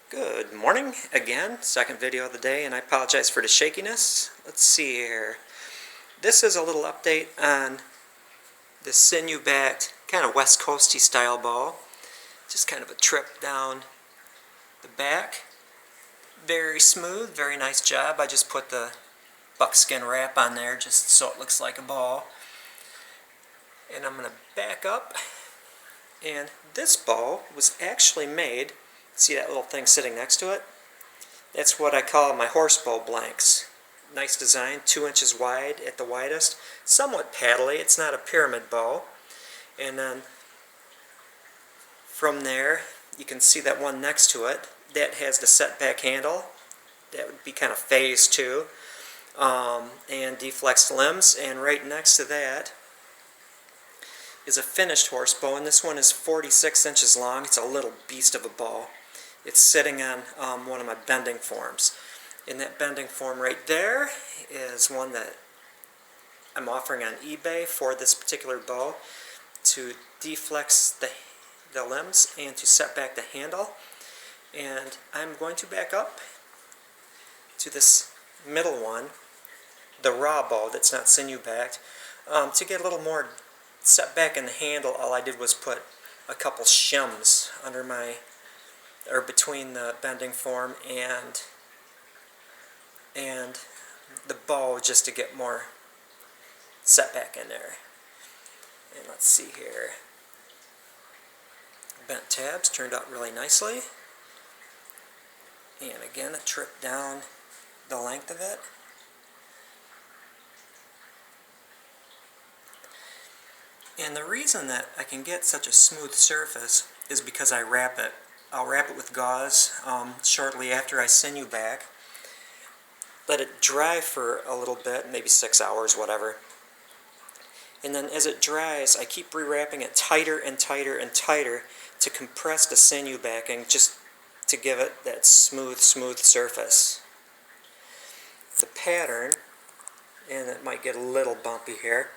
Good morning again, second video of the day, and I apologize for the shakiness. Let's see here. This is a little update on this Sinew backed kind of West Coasty style ball. Just kind of a trip down the back. Very smooth, very nice job. I just put the buckskin wrap on there just so it looks like a ball. And I'm going to back up. And this ball was actually made, see that little thing sitting next to it? That's what I call my horsebow blanks. Nice design, 2 inches wide at the widest, somewhat paddly. It's not a pyramid bow. And then from there, you can see that one next to it. That has the setback handle. That would be kind of phase 2. And deflexed limbs. And right next to that is a finished horsebow, and this one is 46 inches long. It's a little beast of a ball. It's sitting on one of my bending forms. And that bending form right there is one that I'm offering on eBay for this particular bow to deflex the limbs and to set back the handle. And I'm going to back up to this middle one, the raw bow that's not sinew backed, to get a little more set back in the handle. All I did was put a couple shims under or between the bending form and the bow, just to get more set back in there. And let's see here. Bent tabs turned out really nicely. And again, a trip down the length of it. And the reason that I can get such a smooth surface is because I wrap it. I'll wrap it with gauze shortly after I sinew back. Let it dry for a little bit, maybe 6 hours, whatever. And then as it dries, I keep rewrapping it tighter and tighter and tighter to compress the sinew backing, just to give it that smooth surface. The pattern, and it might get a little bumpy here,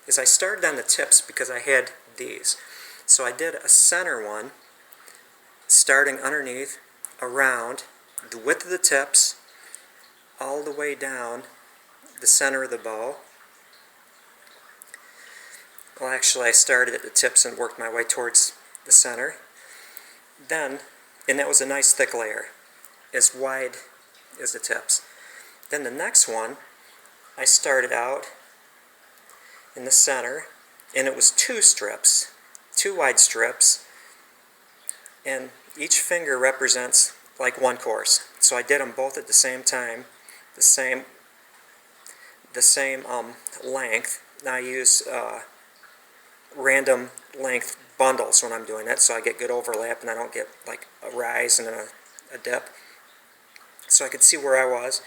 is I started on the tips because I had these. So I did a center one, starting underneath, around, the width of the tips, all the way down the center of the bow. Well, actually I started at the tips and worked my way towards the center. Then, and that was a nice thick layer, as wide as the tips. Then the next one, I started out in the center, and it was 2 strips, 2 wide strips, and each finger represents like 1 course. So I did them both at the same time, the same length. Now I use random length bundles when I'm doing it, so I get good overlap and I don't get like a rise and a dip. So I could see where I was,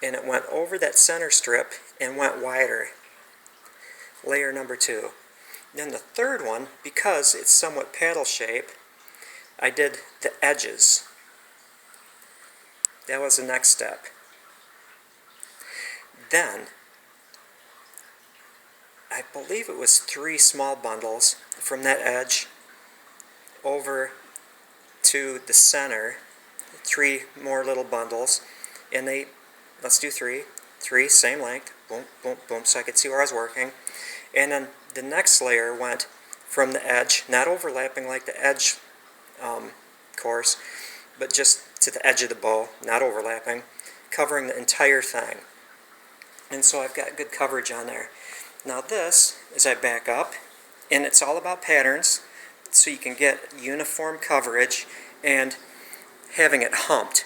and it went over that center strip and went wider. Layer number 2. Then the third one, because it's somewhat paddle shape, I did the edges. That was the next step. Then, I believe it was 3 small bundles from that edge over to the center, 3 more little bundles, and let's do 3, same length, boom, boom, boom, so I could see where I was working. And then the next layer went from the edge, not overlapping like the edge course, but just to the edge of the bow, not overlapping, covering the entire thing. And so I've got good coverage on there. Now this, as I back up, and it's all about patterns, so you can get uniform coverage and having it humped.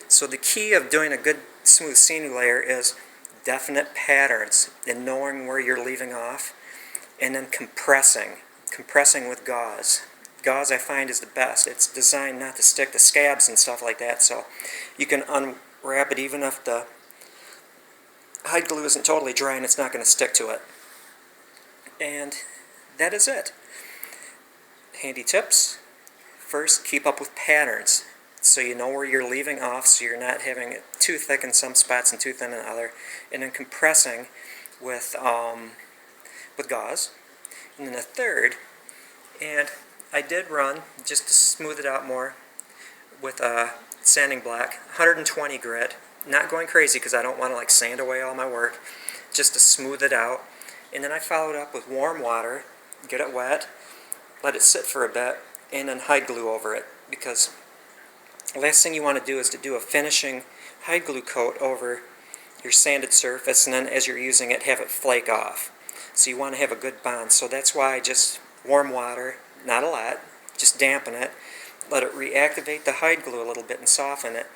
So the key of doing a good smooth sinew layer is definite patterns and knowing where you're leaving off, and then compressing with gauze. Gauze, I find, is the best. It's designed not to stick to scabs and stuff like that, so you can unwrap it even if the hide glue isn't totally dry and it's not going to stick to it. And that is it. Handy tips. First, keep up with patterns, so you know where you're leaving off, so you're not having it too thick in some spots and too thin in other. And then compressing with gauze. And then a third, and I did run, just to smooth it out more, with a sanding block, 120 grit, not going crazy because I don't want to like sand away all my work, just to smooth it out. And then I followed up with warm water, get it wet, let it sit for a bit, and then hide glue over it, because the last thing you want to do is to do a finishing hide glue coat over your sanded surface, and then as you're using it have it flake off. So you want to have a good bond. So that's why I just warm water, not a lot, just dampen it, let it reactivate the hide glue a little bit and soften it.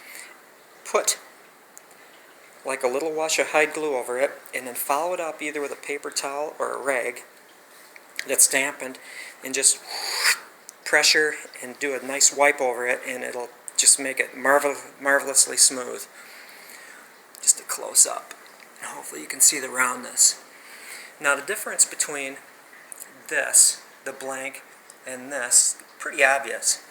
Put like a little wash of hide glue over it, and then follow it up either with a paper towel or a rag that's dampened, and just pressure and do a nice wipe over it, and it'll just make it marvelously smooth. Just a close up. Hopefully you can see the roundness. Now the difference between this, the blank, and this, pretty obvious.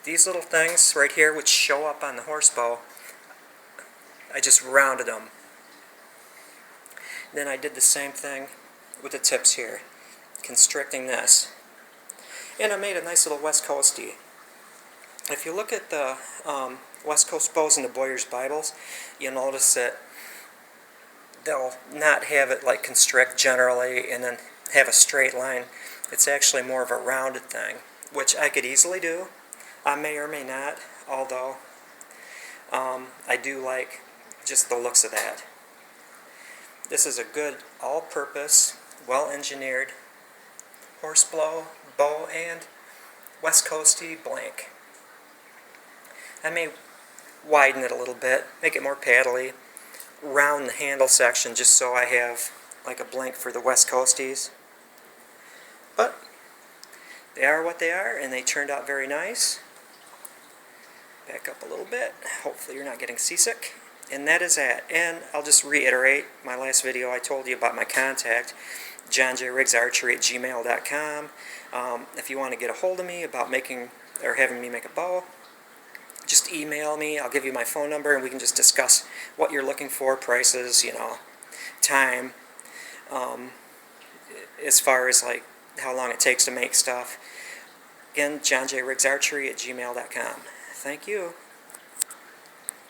These little things right here, which show up on the horsebow, I just rounded them. Then I did the same thing with the tips here, constricting this. And I made a nice little West Coasty. If you look at the West Coast bows in the Boyer's Bibles, you'll notice that they'll not have it like constrict generally and then have a straight line. It's actually more of a rounded thing, which I could easily do. I may or may not, although I do like just the looks of that. This is a good all-purpose, well-engineered horseblow, bow, and West Coasty blank. I may widen it a little bit, make it more paddly, round the handle section just so I have like a blank for the West Coasties. But they are what they are, and they turned out very nice. Back up a little bit. Hopefully you're not getting seasick. And that is that. And I'll just reiterate my last video. I told you about my contact, johnjriggsarchery@gmail.com. If you want to get a hold of me about making or having me make a bow, just email me. I'll give you my phone number, and we can just discuss what you're looking for, prices, time, as far as like how long it takes to make stuff. Again, johnjriggsarchery@gmail.com. Thank you.